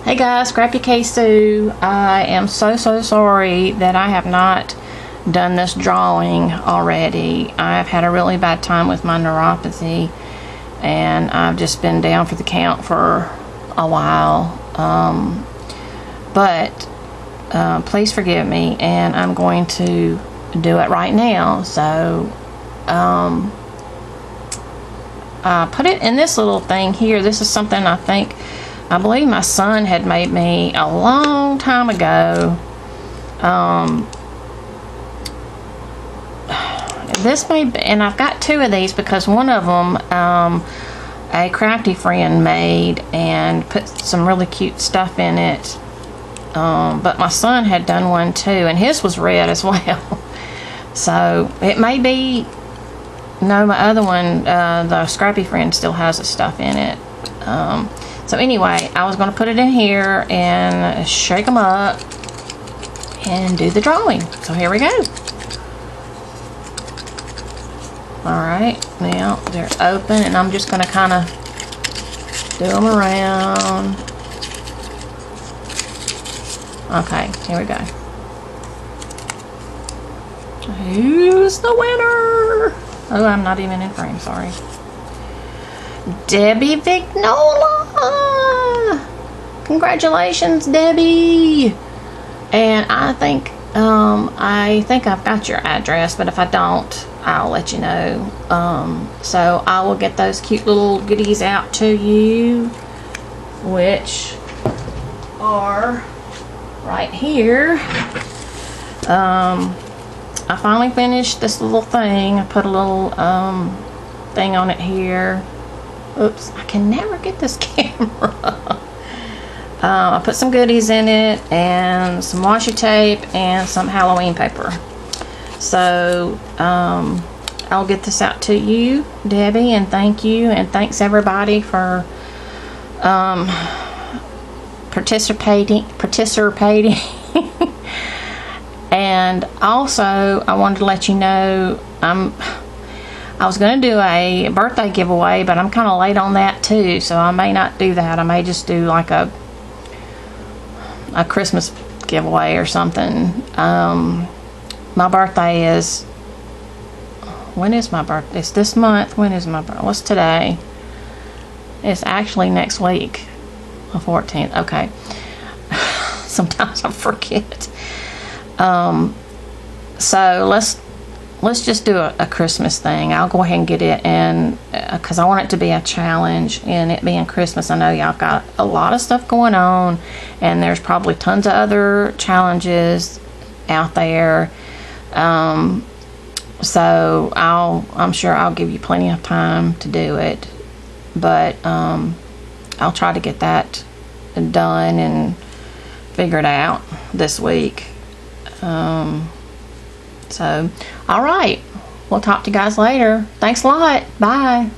Hey guys, Scrappy K Sue. I am so sorry that I have not done this drawing already. I've had a really bad time with my neuropathy, and I've just been down for the count for a while. But please forgive me, and I'm going to do it right now. So I put it in this little thing here. This is something I believe my son had made me a long time ago. This may be, and I've got two of these because one of them a crafty friend made and put some really cute stuff in it. But my son had done one too, and his was red as well. So it may be, no, my other one, the Scrappy friend, still has the stuff in it. So anyway, I was going to put it in here and shake them up and do the drawing. So here we go. Alright, now they're open, and I'm just going to kind of do them around. Okay, here we go. Who's the winner? Oh, I'm not even in frame, sorry. Debbie Vignola! Congratulations, Debbie! And I think I've got your address, but if I don't, I'll let you know. So I will get those cute little goodies out to you, which are right here. I finally finished this little thing. I put a little thing on it here. Oops, I can never get this camera. I put some goodies in it and some washi tape and some Halloween paper. So I'll get this out to you, Debbie, and thank you, and thanks everybody for participating. And also I wanted to let you know I was going to do a birthday giveaway, but I'm kind of late on that too, so I may not do that. I may just do like a Christmas giveaway or something. My birthday is, when is my birthday? It's this month. When is my birthday? What's today? It's actually next week, the 14th. Okay. Sometimes I forget. So let's just do a Christmas thing. I'll go ahead and get it in because I want it to be a challenge, and it being Christmas, I know y'all got a lot of stuff going on, and there's probably tons of other challenges out there. So I'm sure I'll give you plenty of time to do it, but I'll try to get that done and figured out this week. So, all right. We'll talk to you guys later. Thanks a lot. Bye.